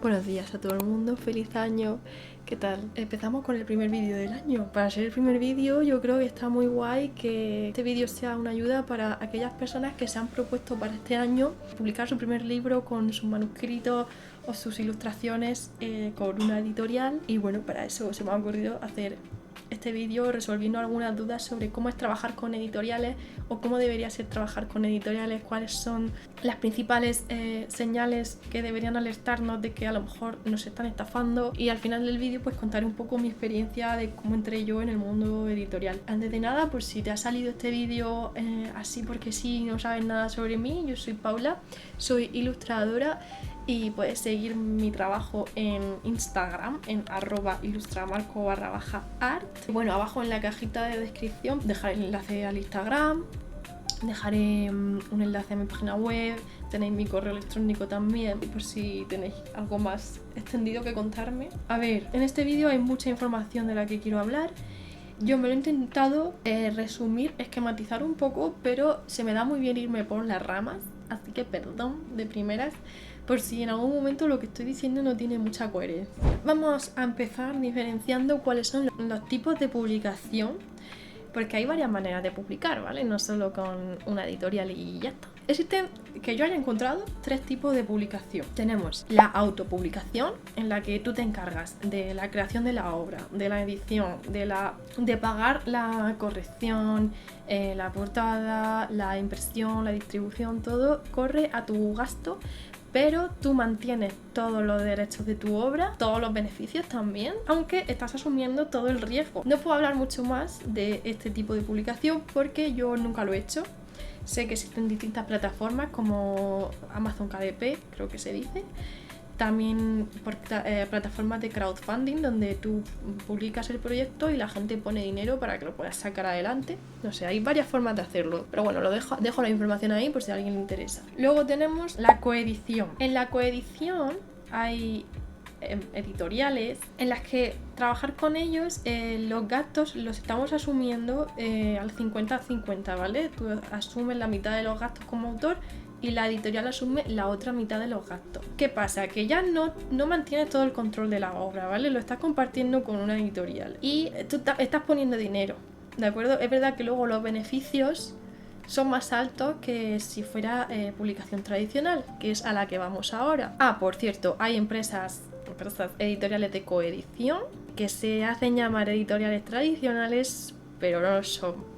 Buenos días a todo el mundo, feliz año. ¿Qué tal? Empezamos con el primer vídeo del año. Para ser el primer vídeo yo creo que está muy guay que este vídeo sea una ayuda para aquellas personas que se han propuesto para este año publicar su primer libro con sus manuscritos o sus ilustraciones con una editorial. Y bueno, para eso se me ha ocurrido hacer este vídeo resolviendo algunas dudas sobre cómo es trabajar con editoriales o cómo debería ser trabajar con editoriales, cuáles son las principales señales que deberían alertarnos de que a lo mejor nos están estafando, y al final del vídeo pues contaré un poco mi experiencia de cómo entré yo en el mundo editorial. Antes de nada, pues si te ha salido este vídeo así porque sí, no sabes nada sobre mí, yo soy Paula, soy ilustradora y puedes seguir mi trabajo en Instagram en @ilustramarco_art. Bueno, abajo en la cajita de descripción dejaré el enlace al Instagram, dejaré un enlace a mi página web, tenéis mi correo electrónico también por si tenéis algo más extendido que contarme. A ver, en este vídeo hay mucha información de la que quiero hablar. Yo me lo he intentado resumir, esquematizar un poco, pero se me da muy bien irme por las ramas, así que perdón de primeras por si en algún momento lo que estoy diciendo no tiene mucha coherencia. Vamos a empezar diferenciando cuáles son los tipos de publicación, porque hay varias maneras de publicar, ¿vale? No solo con una editorial y ya está. Existen, que yo haya encontrado, 3 tipos de publicación. Tenemos la autopublicación, en la que tú te encargas de la creación de la obra, de la edición, de pagar la corrección, la portada, la impresión, la distribución, todo corre a tu gasto, pero tú mantienes todos los derechos de tu obra, todos los beneficios también, aunque estás asumiendo todo el riesgo. No puedo hablar mucho más de este tipo de publicación porque yo nunca lo he hecho. Sé que existen distintas plataformas como Amazon KDP, creo que se dice. También por plataformas de crowdfunding donde tú publicas el proyecto y la gente pone dinero para que lo puedas sacar adelante. No sé, hay varias formas de hacerlo, pero bueno, dejo la información ahí por si a alguien le interesa. Luego tenemos la coedición. En la coedición hay editoriales en las que trabajar con ellos los gastos los estamos asumiendo al 50-50, ¿vale? Tú asumes la mitad de los gastos como autor y la editorial asume la otra mitad de los gastos. ¿Qué pasa? Que ya no mantienes todo el control de la obra, ¿vale? Lo estás compartiendo con una editorial y tú estás poniendo dinero, ¿de acuerdo? Es verdad que luego los beneficios son más altos que si fuera publicación tradicional, que es a la que vamos ahora. Por cierto, hay empresas editoriales de coedición que se hacen llamar editoriales tradicionales, pero no lo son.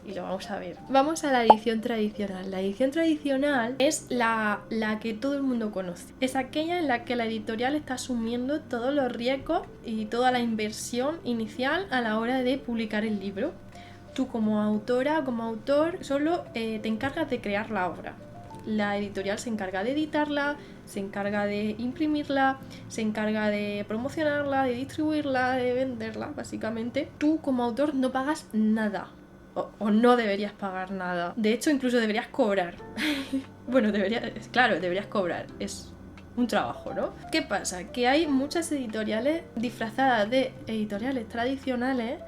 Y lo vamos a ver. Vamos a la edición tradicional. La edición tradicional es la que todo el mundo conoce. Es aquella en la que la editorial está asumiendo todos los riesgos y toda la inversión inicial a la hora de publicar el libro. Tú como autora, como autor, solo te encargas de crear la obra. La editorial se encarga de editarla, se encarga de imprimirla, se encarga de promocionarla, de distribuirla, de venderla, básicamente. Tú como autor no pagas nada. O no deberías pagar nada. De hecho, incluso deberías cobrar. Bueno, deberías cobrar. Es un trabajo, ¿no? ¿Qué pasa? Que hay muchas editoriales disfrazadas de editoriales tradicionales,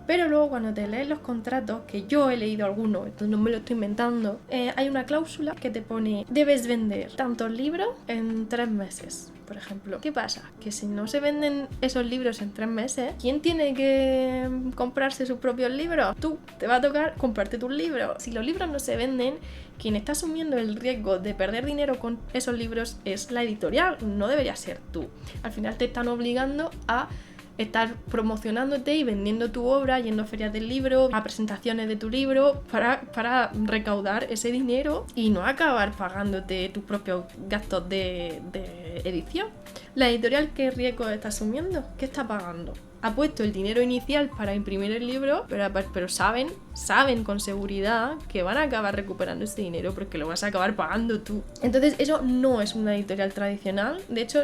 pero luego cuando te lees los contratos, que yo he leído algunos, entonces no me lo estoy inventando, hay una cláusula que te pone: debes vender tantos libros en 3 meses. Por ejemplo, ¿qué pasa? Que si no se venden esos libros en 3 meses, ¿quién tiene que comprarse sus propios libros? Tú, te va a tocar comprarte tus libros. Si los libros no se venden, quien está asumiendo el riesgo de perder dinero con esos libros es la editorial, no debería ser tú. Al final te están obligando a estar promocionándote y vendiendo tu obra, yendo a ferias del libro, a presentaciones de tu libro para recaudar ese dinero y no acabar pagándote tus propios gastos de edición. La editorial, ¿qué riesgo está asumiendo? ¿Qué está pagando? Ha puesto el dinero inicial para imprimir el libro, pero saben con seguridad que van a acabar recuperando ese dinero porque lo vas a acabar pagando tú. Entonces eso no es una editorial tradicional. De hecho,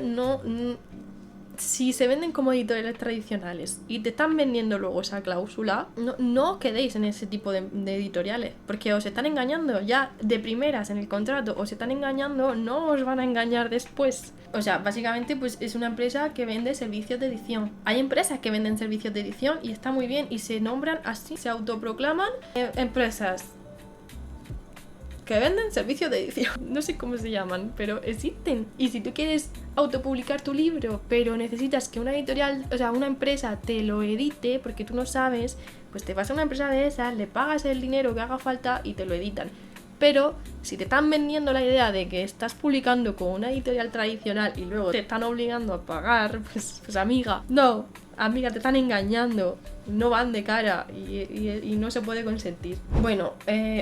si se venden como editoriales tradicionales y te están vendiendo luego esa cláusula, no os quedéis en ese tipo de editoriales, porque os están engañando ya de primeras en el contrato, os están engañando, no os van a engañar después. O sea, básicamente pues es una empresa que vende servicios de edición. Hay empresas que venden servicios de edición y está muy bien y se nombran así, se autoproclaman empresas que venden servicios de edición. No sé cómo se llaman, pero existen. Y si tú quieres autopublicar tu libro, pero necesitas que una editorial, o sea, una empresa te lo edite, porque tú no sabes, pues te vas a una empresa de esas, le pagas el dinero que haga falta y te lo editan. Pero si te están vendiendo la idea de que estás publicando con una editorial tradicional y luego te están obligando a pagar, pues amiga, no, amiga, te están engañando, no van de cara y no se puede consentir. Bueno,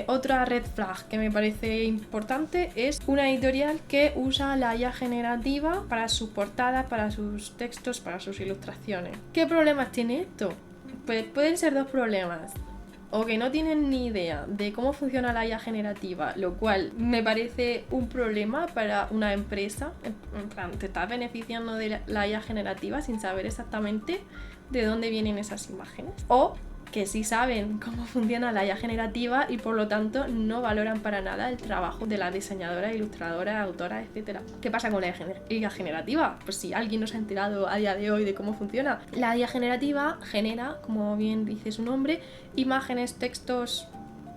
otra red flag que me parece importante es una editorial que usa la IA generativa para sus portadas, para sus textos, para sus ilustraciones. ¿Qué problemas tiene esto? Pues pueden ser dos problemas. O que no tienen ni idea de cómo funciona la IA generativa, lo cual me parece un problema para una empresa. En plan, te estás beneficiando de la IA generativa sin saber exactamente de dónde vienen esas imágenes. O que sí saben cómo funciona la IA generativa y por lo tanto no valoran para nada el trabajo de la diseñadora, ilustradora, autora, etc. ¿Qué pasa con la IA generativa? Pues si alguien no se ha enterado a día de hoy de cómo funciona. La IA generativa genera, como bien dice su nombre, imágenes, textos,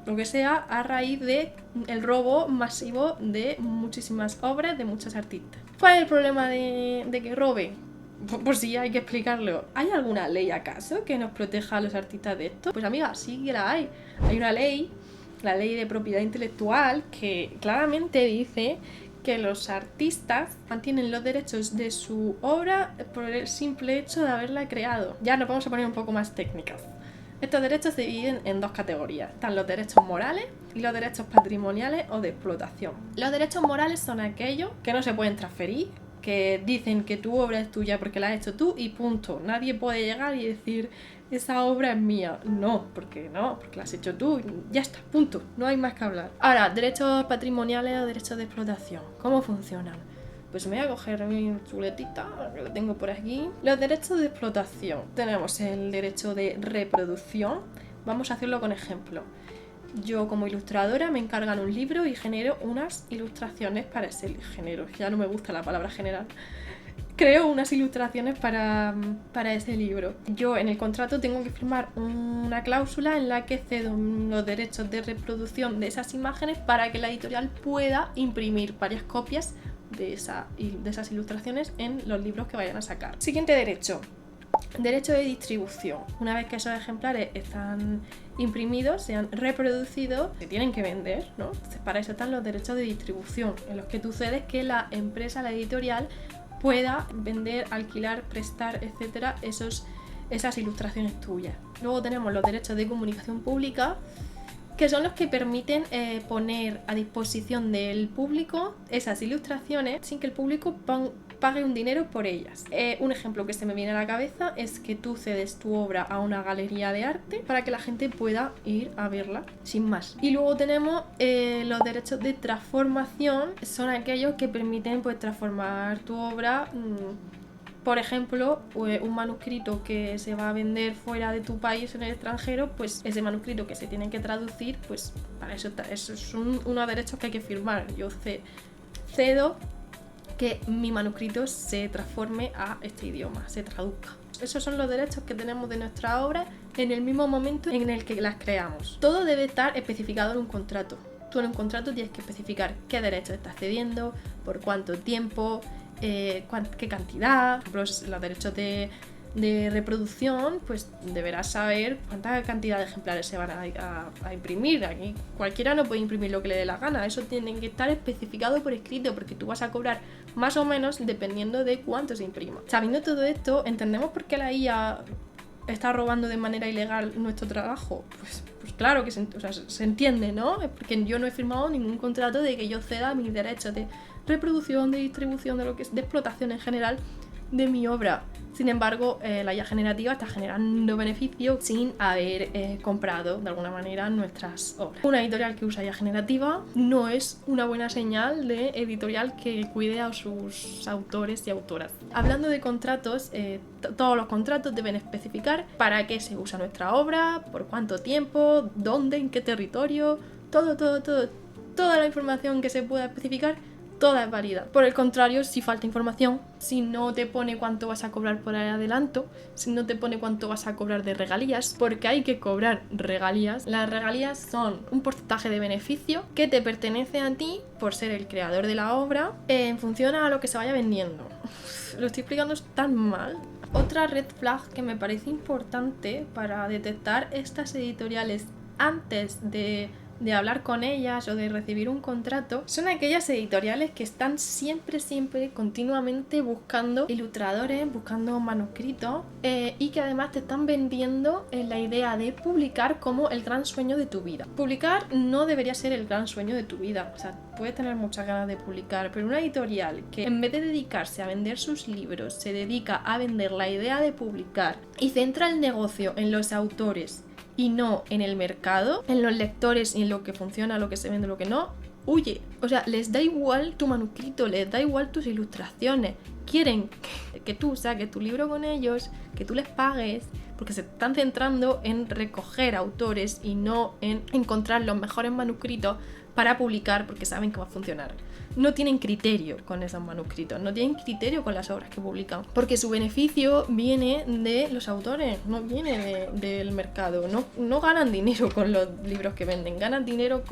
lo que sea, a raíz de el robo masivo de muchísimas obras de muchos artistas. ¿Cuál es el problema de que robe? Pues sí, hay que explicarlo. ¿Hay alguna ley acaso que nos proteja a los artistas de esto? Pues amiga, sí que la hay. Hay una ley, la ley de propiedad intelectual, que claramente dice que los artistas mantienen los derechos de su obra por el simple hecho de haberla creado. Ya nos vamos a poner un poco más técnicas. Estos derechos se dividen en dos categorías. Están los derechos morales y los derechos patrimoniales o de explotación. Los derechos morales son aquellos que no se pueden transferir, que dicen que tu obra es tuya porque la has hecho tú y punto. Nadie puede llegar y decir, esa obra es mía. No, porque la has hecho tú y ya está, punto. No hay más que hablar. Ahora, derechos patrimoniales o derechos de explotación. ¿Cómo funcionan? Pues me voy a coger mi chuletita, que la tengo por aquí. Los derechos de explotación. Tenemos el derecho de reproducción. Vamos a hacerlo con ejemplo. Yo como ilustradora me encargan un libro y genero unas ilustraciones para ese género. Ya no me gusta la palabra general. Creo unas ilustraciones para ese libro. Yo en el contrato tengo que firmar una cláusula en la que cedo los derechos de reproducción de esas imágenes para que la editorial pueda imprimir varias copias de esas ilustraciones en los libros que vayan a sacar. Siguiente derecho. Derecho de distribución. Una vez que esos ejemplares están imprimidos, se han reproducido, se tienen que vender, ¿no? Entonces, para eso están los derechos de distribución, en los que tú cedes que la empresa, la editorial, pueda vender, alquilar, prestar, etcétera, esas ilustraciones tuyas. Luego tenemos los derechos de comunicación pública, que son los que permiten poner a disposición del público esas ilustraciones sin que el público pague un dinero por ellas. Un ejemplo que se me viene a la cabeza es que tú cedes tu obra a una galería de arte para que la gente pueda ir a verla, sin más. Y luego tenemos los derechos de transformación, son aquellos que permiten pues transformar tu obra. Por ejemplo, un manuscrito que se va a vender fuera de tu país, en el extranjero, pues ese manuscrito que se tiene que traducir, pues para eso son unos derechos que hay que firmar. Yo cedo que mi manuscrito se transforme a este idioma, se traduzca. Esos son los derechos que tenemos de nuestra obra en el mismo momento en el que las creamos. Todo debe estar especificado en un contrato. Tú en un contrato tienes que especificar qué derechos estás cediendo, por cuánto tiempo, qué cantidad. Por ejemplo, los derechos de reproducción, pues deberás saber cuánta cantidad de ejemplares se van a imprimir. Aquí cualquiera no puede imprimir lo que le dé la gana, eso tiene que estar especificado por escrito, porque tú vas a cobrar más o menos dependiendo de cuánto se imprima. Sabiendo todo esto, ¿entendemos por qué la IA está robando de manera ilegal nuestro trabajo? Pues claro que se entiende, ¿no? Es porque yo no he firmado ningún contrato de que yo ceda mis derechos de reproducción, de distribución, de explotación en general de mi obra. Sin embargo, la IA generativa está generando beneficio sin haber comprado de alguna manera nuestras obras. Una editorial que usa IA generativa no es una buena señal de editorial que cuide a sus autores y autoras. Hablando de contratos, todos los contratos deben especificar para qué se usa nuestra obra, por cuánto tiempo, dónde, en qué territorio, toda la información que se pueda especificar toda es válida. Por el contrario, si falta información, si no te pone cuánto vas a cobrar por el adelanto, si no te pone cuánto vas a cobrar de regalías, porque hay que cobrar regalías. Las regalías son un porcentaje de beneficio que te pertenece a ti por ser el creador de la obra en función a lo que se vaya vendiendo. Lo estoy explicando tan mal. Otra red flag que me parece importante para detectar estas editoriales antes de hablar con ellas o de recibir un contrato son aquellas editoriales que están siempre, continuamente buscando ilustradores, buscando manuscritos y que además te están vendiendo la idea de publicar como el gran sueño de tu vida. Publicar no debería ser el gran sueño de tu vida, o sea, puedes tener muchas ganas de publicar, pero una editorial que en vez de dedicarse a vender sus libros, se dedica a vender la idea de publicar y centra el negocio en los autores y no en el mercado, en los lectores y en lo que funciona, lo que se vende, lo que no, huye. O sea, les da igual tu manuscrito, les da igual tus ilustraciones. Quieren que tú saques tu libro con ellos, que tú les pagues, porque se están centrando en recoger autores y no en encontrar los mejores manuscritos para publicar porque saben que va a funcionar. No tienen criterio con esos manuscritos, no tienen criterio con las obras que publican, porque su beneficio viene de los autores, no viene del mercado. No ganan dinero con los libros que venden, ganan dinero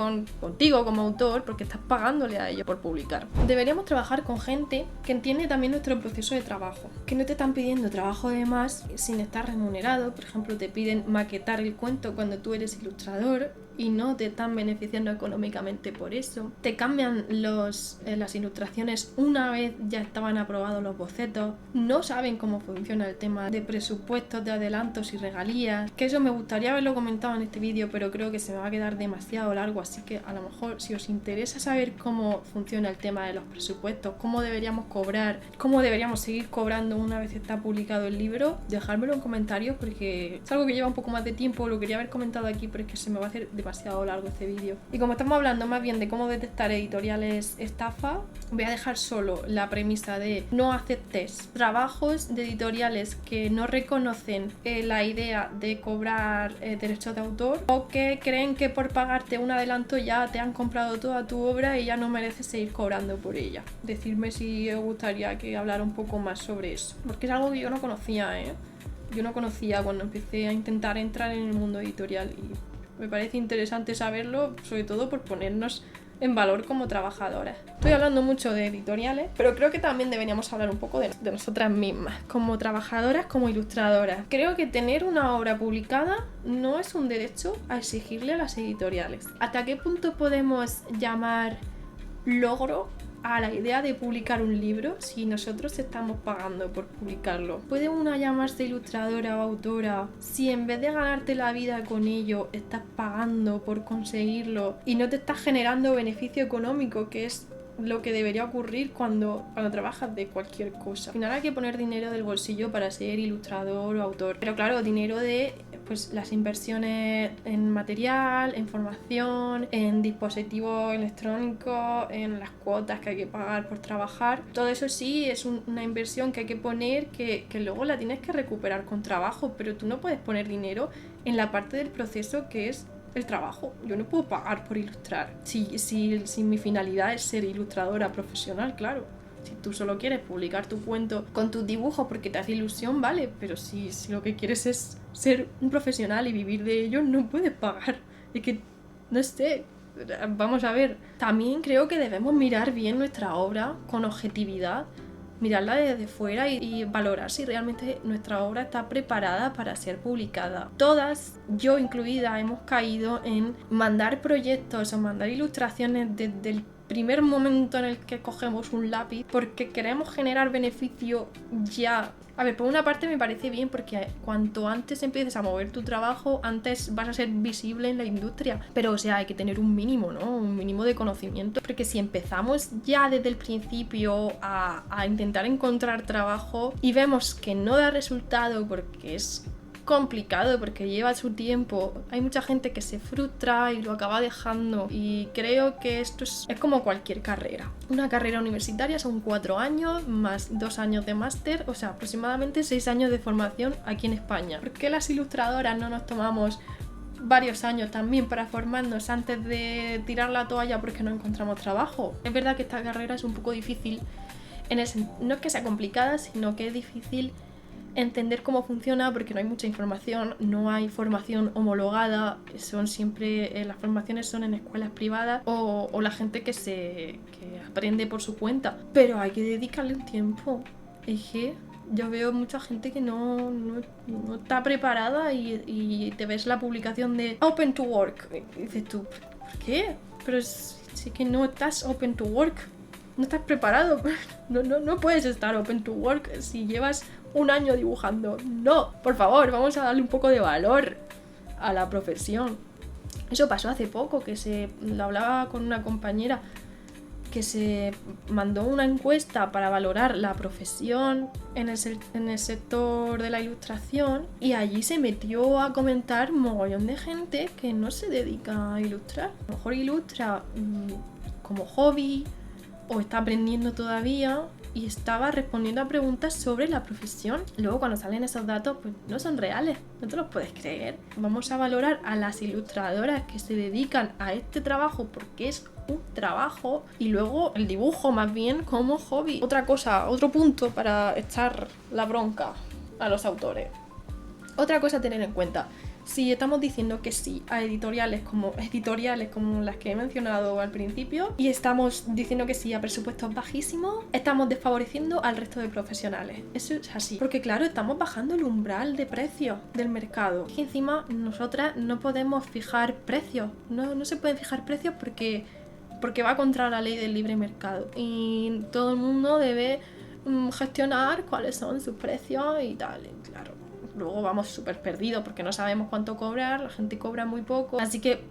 contigo como autor porque estás pagándole a ellos por publicar. Deberíamos trabajar con gente que entiende también nuestro proceso de trabajo, que no te están pidiendo trabajo de más sin estar remunerado. Por ejemplo, te piden maquetar el cuento cuando tú eres ilustrador y no te están beneficiando económicamente por eso. Te cambian las ilustraciones una vez ya estaban aprobados los bocetos. No saben cómo funciona el tema de presupuestos, de adelantos y regalías, que eso me gustaría haberlo comentado en este vídeo, pero creo que se me va a quedar demasiado largo, así que a lo mejor si os interesa saber cómo funciona el tema de los presupuestos, cómo deberíamos cobrar, cómo deberíamos seguir cobrando una vez está publicado el libro, dejármelo en comentarios porque es algo que lleva un poco más de tiempo, lo quería haber comentado aquí, pero es que se me va a hacer demasiado largo este vídeo. Y como estamos hablando más bien de cómo detectar editoriales estafa, voy a dejar solo la premisa de no aceptes trabajos de editoriales que no reconocen la idea de cobrar derechos de autor o que creen que por pagarte un adelanto ya te han comprado toda tu obra y ya no mereces seguir cobrando por ella. Decidme si os gustaría que hablara un poco más sobre eso, porque es algo que yo no conocía, Yo no conocía cuando empecé a intentar entrar en el mundo editorial y me parece interesante saberlo, sobre todo por ponernos en valor como trabajadoras. Estoy hablando mucho de editoriales, pero creo que también deberíamos hablar un poco de nosotras mismas, como trabajadoras, como ilustradoras. Creo que tener una obra publicada no es un derecho a exigirle a las editoriales. ¿Hasta qué punto podemos llamar logro a la idea de publicar un libro si nosotros estamos pagando por publicarlo? ¿Puede una llamarse ilustradora o autora si en vez de ganarte la vida con ello estás pagando por conseguirlo y no te estás generando beneficio económico, que es lo que debería ocurrir cuando trabajas de cualquier cosa? Al final hay que poner dinero del bolsillo para ser ilustrador o autor, pero claro, dinero de pues las inversiones en material, en formación, en dispositivos electrónicos, en las cuotas que hay que pagar por trabajar. Todo eso sí es una inversión que hay que poner que luego la tienes que recuperar con trabajo, pero tú no puedes poner dinero en la parte del proceso que es el trabajo. Yo no puedo pagar por ilustrar si mi finalidad es ser ilustradora profesional, claro. Si tú solo quieres publicar tu cuento con tus dibujos porque te hace ilusión, vale, pero si lo que quieres es ser un profesional y vivir de ello, no puedes pagar. Es que, no sé, vamos a ver. También creo que debemos mirar bien nuestra obra con objetividad, mirarla desde fuera y valorar si realmente nuestra obra está preparada para ser publicada. Todas, yo incluida, hemos caído en mandar proyectos o mandar ilustraciones desde el primer momento en el que cogemos un lápiz porque queremos generar beneficio ya. A ver, por una parte me parece bien porque cuanto antes empieces a mover tu trabajo, antes vas a ser visible en la industria. Pero, o sea, hay que tener un mínimo, ¿no? Un mínimo de conocimiento. Porque si empezamos ya desde el principio a intentar encontrar trabajo y vemos que no da resultado porque es complicado, porque lleva su tiempo, hay mucha gente que se frustra y lo acaba dejando, y creo que esto es como cualquier carrera. Una carrera universitaria son 4 años más 2 años de máster, o sea, aproximadamente 6 años de formación aquí en España. ¿Por qué las ilustradoras no nos tomamos varios años también para formarnos antes de tirar la toalla porque no encontramos trabajo. Es verdad que esta carrera es un poco difícil, no es que sea complicada, sino que es difícil entender cómo funciona porque no hay mucha información, no hay formación homologada, son siempre las formaciones son en escuelas privadas o la gente que aprende por su cuenta, pero hay que dedicarle un tiempo. Es que yo veo mucha gente que no está preparada y te ves la publicación de Open to Work y dices tú, ¿por qué? Pero si que no estás Open to Work, no estás preparado, no puedes estar Open to Work si llevas un año dibujando. No, por favor, vamos a darle un poco de valor a la profesión. Eso pasó hace poco, lo hablaba con una compañera, que se mandó una encuesta para valorar la profesión en el sector de la ilustración y allí se metió a comentar mogollón de gente que no se dedica a ilustrar. A lo mejor ilustra como hobby o está aprendiendo todavía y estaba respondiendo a preguntas sobre la profesión. Luego cuando salen esos datos pues no son reales, no te los puedes creer. Vamos a valorar a las ilustradoras que se dedican a este trabajo porque es un trabajo y luego el dibujo más bien como hobby. Otra cosa, otro punto para echar la bronca a los autores. Otra cosa a tener en cuenta. Si estamos diciendo que sí a editoriales como las que he mencionado al principio y estamos diciendo que sí a presupuestos bajísimos, estamos desfavoreciendo al resto de profesionales. Eso es así. Porque claro, estamos bajando el umbral de precios del mercado. Y encima nosotras no podemos fijar precios. No se pueden fijar precios porque va contra la ley del libre mercado. Y todo el mundo debe gestionar cuáles son sus precios y tal. Y claro, luego vamos súper perdidos porque no sabemos cuánto cobrar, la gente cobra muy poco. Así que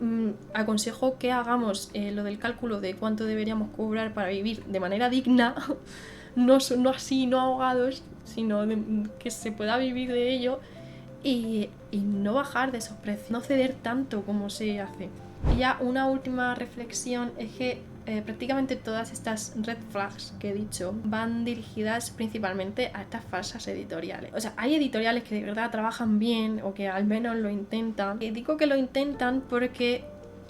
aconsejo que hagamos lo del cálculo de cuánto deberíamos cobrar para vivir de manera digna, no así, no ahogados, sino que se pueda vivir de ello y no bajar de esos precios, no ceder tanto como se hace. Y ya una última reflexión es que prácticamente todas estas red flags que he dicho van dirigidas principalmente a estas falsas editoriales. O sea, hay editoriales que de verdad trabajan bien o que al menos lo intentan. Y digo que lo intentan porque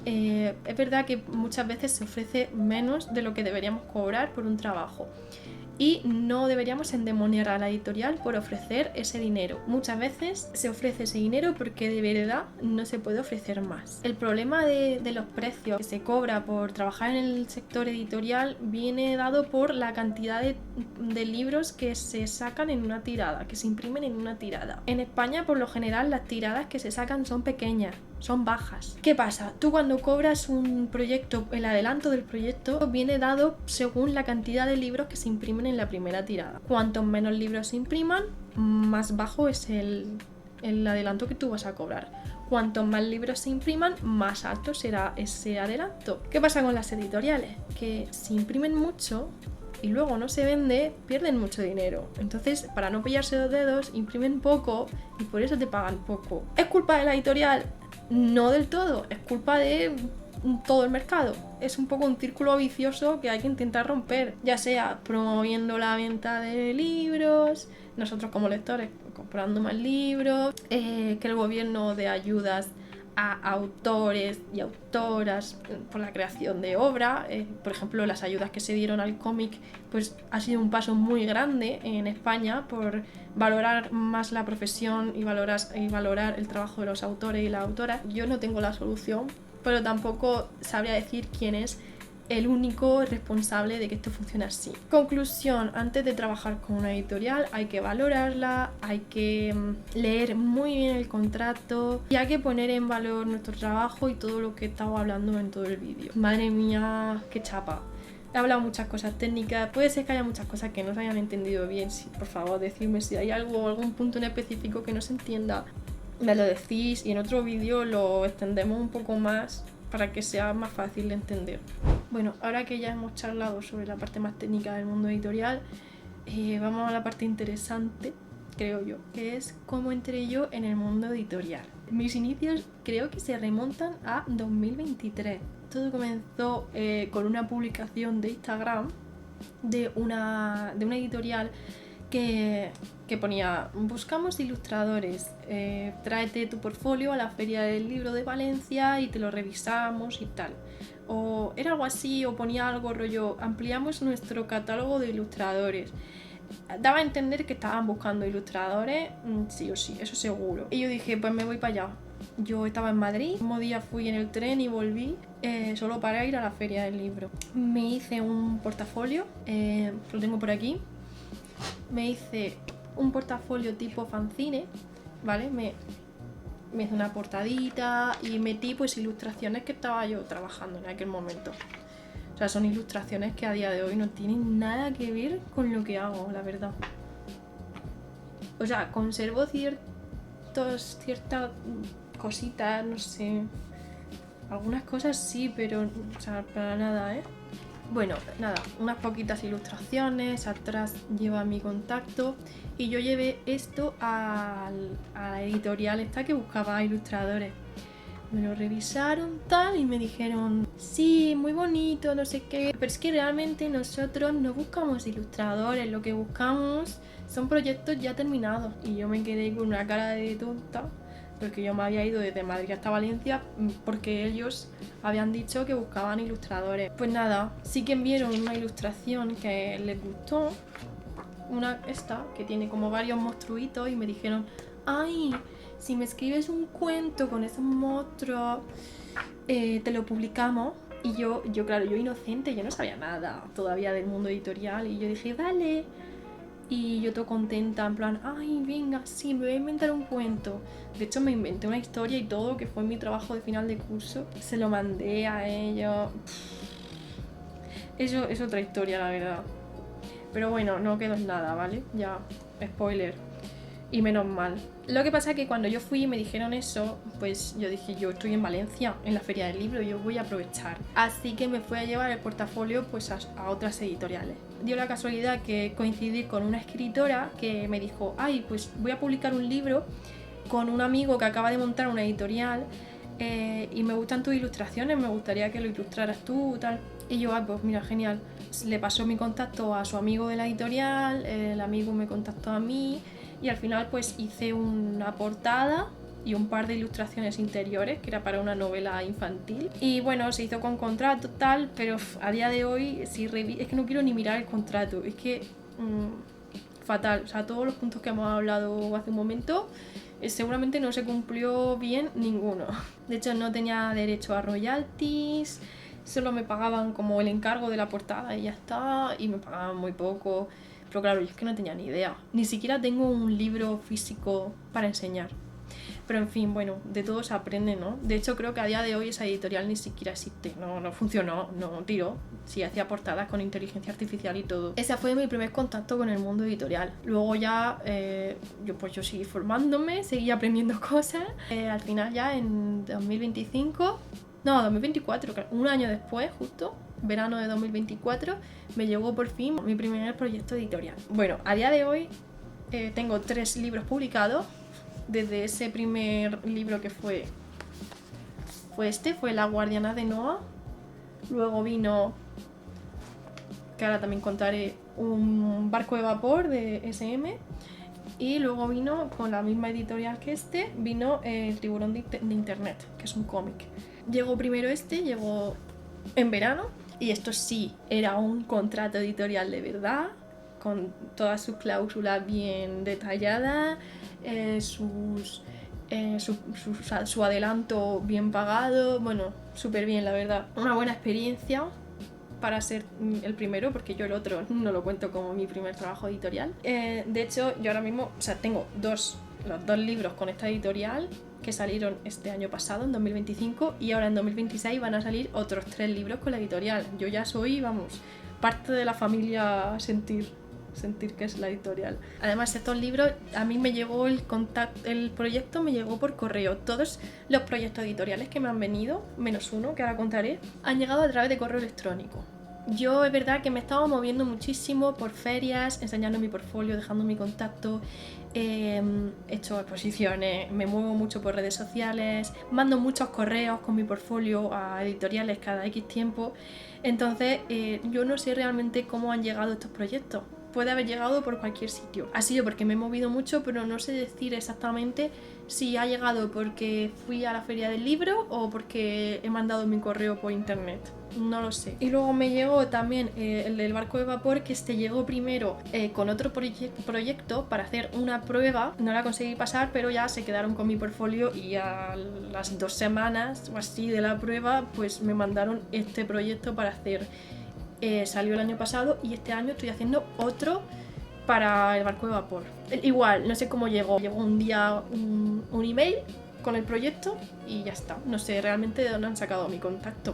es verdad que muchas veces se ofrece menos de lo que deberíamos cobrar por un trabajo. Y no deberíamos endemoniar a la editorial por ofrecer ese dinero. Muchas veces se ofrece ese dinero porque de verdad no se puede ofrecer más. El problema de los precios que se cobra por trabajar en el sector editorial viene dado por la cantidad de libros que se sacan en una tirada, que se imprimen en una tirada. En España, por lo general, las tiradas que se sacan son pequeñas, son bajas. ¿Qué pasa? Tú cuando cobras un proyecto, el adelanto del proyecto viene dado según la cantidad de libros que se imprimen en la primera tirada. Cuantos menos libros se impriman, más bajo es el adelanto que tú vas a cobrar. Cuantos más libros se impriman, más alto será ese adelanto. ¿Qué pasa con las editoriales? Que si imprimen mucho y luego no se vende, pierden mucho dinero. Entonces, para no pillarse los dedos, imprimen poco y por eso te pagan poco. ¿Es culpa de la editorial? No del todo, es culpa de todo el mercado. Es un poco un círculo vicioso que hay que intentar romper, ya sea promoviendo la venta de libros, nosotros como lectores comprando más libros, que el gobierno dé ayudas a autores y autoras por la creación de obra. Por ejemplo, las ayudas que se dieron al cómic pues ha sido un paso muy grande en España por valorar más la profesión y valorar el trabajo de los autores y las autoras. Yo no tengo la solución, pero tampoco sabría decir quién es el único responsable de que esto funcione así. Conclusión, antes de trabajar con una editorial hay que valorarla, hay que leer muy bien el contrato y hay que poner en valor nuestro trabajo y todo lo que he estado hablando en todo el vídeo. Madre mía, qué chapa. He hablado muchas cosas técnicas, puede ser que haya muchas cosas que no se hayan entendido bien. Sí, por favor, decidme si hay algún punto en específico que no se entienda. Me lo decís y en otro vídeo lo extendemos un poco más para que sea más fácil de entender. Bueno, ahora que ya hemos charlado sobre la parte más técnica del mundo editorial, vamos a la parte interesante, creo yo, que es cómo entré yo en el mundo editorial. Mis inicios creo que se remontan a 2023. Todo comenzó con una publicación de Instagram de una editorial que ponía, buscamos ilustradores, tráete tu portfolio a la Feria del Libro de Valencia y te lo revisamos y tal. O era algo así, o ponía algo rollo, ampliamos nuestro catálogo de ilustradores. Daba a entender que estaban buscando ilustradores, sí o sí, eso seguro. Y yo dije, pues me voy para allá. Yo estaba en Madrid, el mismo día fui en el tren y volví solo para ir a la Feria del Libro. Me hice un portafolio, lo tengo por aquí. Me hice un portafolio tipo fanzine, ¿vale? Me hice una portadita y metí pues ilustraciones que estaba yo trabajando en aquel momento. O sea, son ilustraciones que a día de hoy no tienen nada que ver con lo que hago, la verdad. O sea, conservo ciertas cositas, no sé. Algunas cosas sí, pero o sea, para nada, ¿eh? Bueno, nada, unas poquitas ilustraciones, atrás lleva mi contacto y yo llevé esto a la editorial esta que buscaba ilustradores. Me lo revisaron tal y me dijeron, sí, muy bonito, no sé qué, pero es que realmente nosotros no buscamos ilustradores, lo que buscamos son proyectos ya terminados. Y yo me quedé con una cara de tonta, porque yo me había ido desde Madrid hasta Valencia porque ellos habían dicho que buscaban ilustradores. Pues nada, sí que vieron una ilustración que les gustó, esta, que tiene como varios monstruitos y me dijeron, ay, si me escribes un cuento con esos monstruos, te lo publicamos. Y yo claro, yo inocente, yo no sabía nada todavía del mundo editorial y yo dije, vale. Y yo todo contenta, en plan, ay, venga, sí, me voy a inventar un cuento. De hecho, me inventé una historia y todo, que fue mi trabajo de final de curso. Se lo mandé a ellos. Eso es otra historia, la verdad. Pero bueno, no quedó en nada, ¿vale? Ya, spoiler. Y menos mal. Lo que pasa es que cuando yo fui y me dijeron eso, pues yo dije, yo estoy en Valencia, en la Feria del Libro, yo voy a aprovechar. Así que me fui a llevar el portafolio pues a otras editoriales. Dio la casualidad que coincidí con una escritora que me dijo, ay, pues voy a publicar un libro con un amigo que acaba de montar una editorial y me gustan tus ilustraciones, me gustaría que lo ilustraras tú, tal. Y yo, pues mira, genial. Le pasó mi contacto a su amigo de la editorial, el amigo me contactó a mí y al final pues hice una portada y un par de ilustraciones interiores que era para una novela infantil y bueno, se hizo con contrato tal, pero a día de hoy es que no quiero ni mirar el contrato, es que fatal, o sea, todos los puntos que hemos hablado hace un momento seguramente no se cumplió bien ninguno. De hecho no tenía derecho a royalties, solo me pagaban como el encargo de la portada y ya está, y me pagaban muy poco. Pero claro, yo es que no tenía ni idea. Ni siquiera tengo un libro físico para enseñar. Pero en fin, bueno, de todo se aprende, ¿no? De hecho, creo que a día de hoy esa editorial ni siquiera existe. No funcionó, no tiró. Sí, hacía portadas con inteligencia artificial y todo. Ese fue mi primer contacto con el mundo editorial. Luego ya, yo seguí formándome, seguí aprendiendo cosas. Al final ya en 2024, un año después, justo, verano de 2024, me llegó por fin mi primer proyecto editorial. Bueno, a día de hoy tengo 3 libros publicados. Desde ese primer libro que fue La Guardiana de Noa. Luego vino, que ahora también contaré, un barco de vapor de SM. Y luego vino, con la misma editorial que vino El tiburón de internet, que es un cómic. Llegó primero llegó en verano. Y esto sí, era un contrato editorial de verdad, con todas sus cláusulas bien detalladas, su adelanto bien pagado, bueno, súper bien, la verdad. Una buena experiencia para ser el primero, porque yo el otro no lo cuento como mi primer trabajo editorial. De hecho, yo ahora mismo, tengo los 2 libros con esta editorial que salieron este año pasado, en 2025, y ahora en 2026 van a salir otros 3 libros con la editorial. Yo ya soy, parte de la familia sentir que es la editorial. Además, estos libros, a mí me llegó el proyecto me llegó por correo. Todos los proyectos editoriales que me han venido, menos uno, que ahora contaré, han llegado a través de correo electrónico. Yo es verdad que me estaba moviendo muchísimo por ferias, enseñando mi portfolio, dejando mi contacto, he hecho exposiciones, me muevo mucho por redes sociales, mando muchos correos con mi portfolio a editoriales cada X tiempo. Entonces yo no sé realmente cómo han llegado estos proyectos. puede haber llegado por cualquier sitio. Ha sido porque me he movido mucho, pero no sé decir exactamente si ha llegado porque fui a la feria del libro o porque he mandado mi correo por internet. No lo sé. Y luego me llegó también el del barco de vapor, que llegó primero con otro proyecto para hacer una prueba. No la conseguí pasar, pero ya se quedaron con mi portfolio y a las 2 semanas o así de la prueba, pues me mandaron este proyecto para hacer. Salió el año pasado y este año estoy haciendo otro para el barco de vapor. Igual, no sé cómo llegó. Llegó un día un email con el proyecto y ya está. No sé realmente de dónde han sacado mi contacto.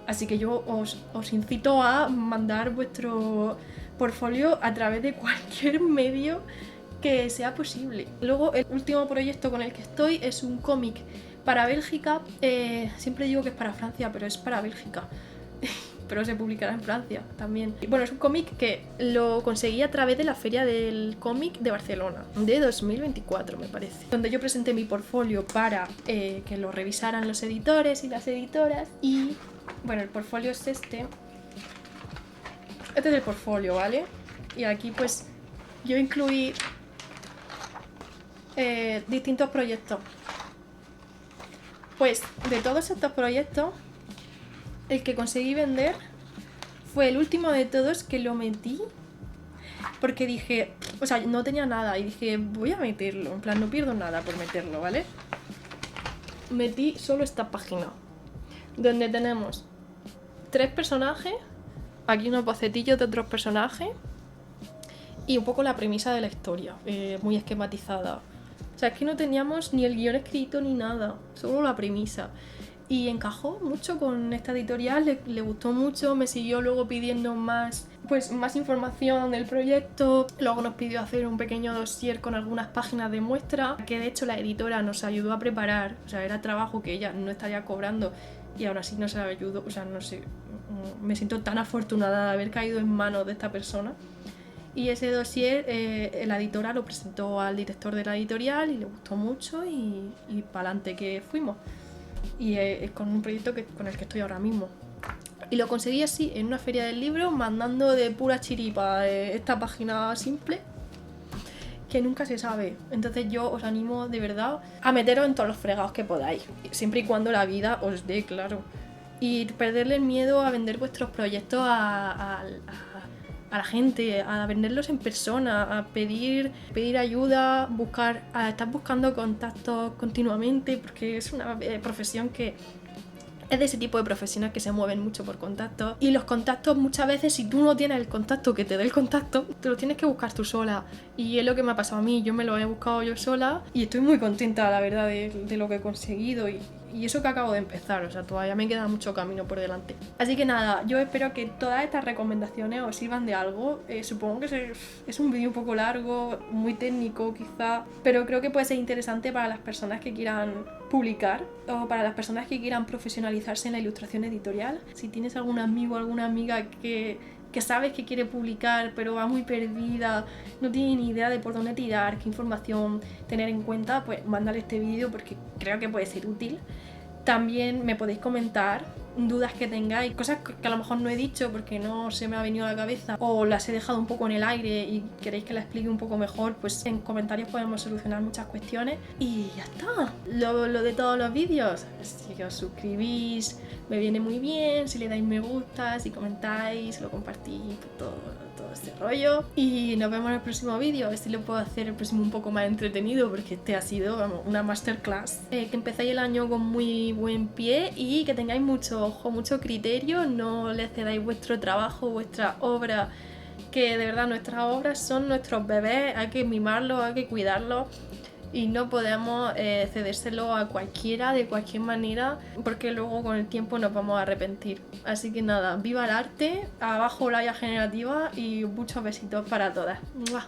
Así que yo os incito a mandar vuestro portfolio a través de cualquier medio que sea posible. Luego, el último proyecto con el que estoy es un cómic para Bélgica. Siempre digo que es para Francia, pero es para Bélgica. Pero se publicará en Francia también. Bueno, es un cómic que lo conseguí a través de la Feria del Cómic de Barcelona, de 2024 me parece, donde yo presenté mi portfolio para que lo revisaran los editores y las editoras. Y bueno, el portfolio es este. Este es el portfolio, ¿vale? Y aquí pues yo incluí distintos proyectos. Pues de todos estos proyectos, el que conseguí vender fue el último de todos, que lo metí porque dije, o sea, no tenía nada y dije, voy a meterlo, en plan, no pierdo nada por meterlo, ¿vale? Metí solo esta página, donde tenemos 3 personajes, aquí unos bocetillos de otros personajes y un poco la premisa de la historia, muy esquematizada. O sea, es que no teníamos ni el guión escrito ni nada, solo la premisa. Y encajó mucho con esta editorial, le gustó mucho, me siguió luego pidiendo más información del proyecto. Luego nos pidió hacer un pequeño dossier con algunas páginas de muestra, que de hecho la editora nos ayudó a preparar. O sea, era trabajo que ella no estaría cobrando y aún así nos ayudó. O sea, no sé, me siento tan afortunada de haber caído en manos de esta persona. Y ese dossier la editora lo presentó al director de la editorial y le gustó mucho y para adelante que fuimos. Y es con un proyecto con el que estoy ahora mismo. Y lo conseguí así, en una feria del libro, mandando de pura chiripa esta página simple, que nunca se sabe. Entonces yo os animo de verdad a meteros en todos los fregados que podáis, siempre y cuando la vida os dé, claro. Y perderle el miedo a vender vuestros proyectos a la gente, a venderlos en persona, a pedir ayuda, estar buscando contactos continuamente, porque es una profesión que es de ese tipo de profesionales que se mueven mucho por contactos. Y los contactos, muchas veces, si tú no tienes el contacto que te dé el contacto, te lo tienes que buscar tú sola. Y es lo que me ha pasado a mí, yo me lo he buscado yo sola y estoy muy contenta, la verdad, de lo que he conseguido. Y eso que acabo de empezar, o sea, todavía me queda mucho camino por delante. Así que nada, yo espero que todas estas recomendaciones os sirvan de algo. Supongo que es un vídeo un poco largo, muy técnico quizá, pero creo que puede ser interesante para las personas que quieran publicar o para las personas que quieran profesionalizarse en la ilustración editorial. Si tienes algún amigo o alguna amiga que sabes que quiere publicar pero va muy perdida, no tiene ni idea de por dónde tirar, qué información tener en cuenta, pues mándale este vídeo porque creo que puede ser útil. También me podéis comentar dudas que tengáis, cosas que a lo mejor no he dicho porque no se me ha venido a la cabeza o las he dejado un poco en el aire y queréis que la explique un poco mejor, pues en comentarios podemos solucionar muchas cuestiones. Y ya está, lo de todos los vídeos, si os suscribís me viene muy bien, si le dais me gusta, si comentáis, lo compartís, todo este rollo. Y nos vemos en el próximo vídeo, a ver si lo puedo hacer el próximo un poco más entretenido, porque este ha sido, vamos, una masterclass. Que empecéis el año con muy buen pie y que tengáis mucho ojo, mucho criterio, no le cedáis vuestro trabajo, vuestra obra, que de verdad nuestras obras son nuestros bebés, hay que mimarlos, hay que cuidarlos. Y no podemos cedérselo a cualquiera de cualquier manera, porque luego con el tiempo nos vamos a arrepentir. Así que nada, viva el arte, abajo la IA generativa y muchos besitos para todas. ¡Mua!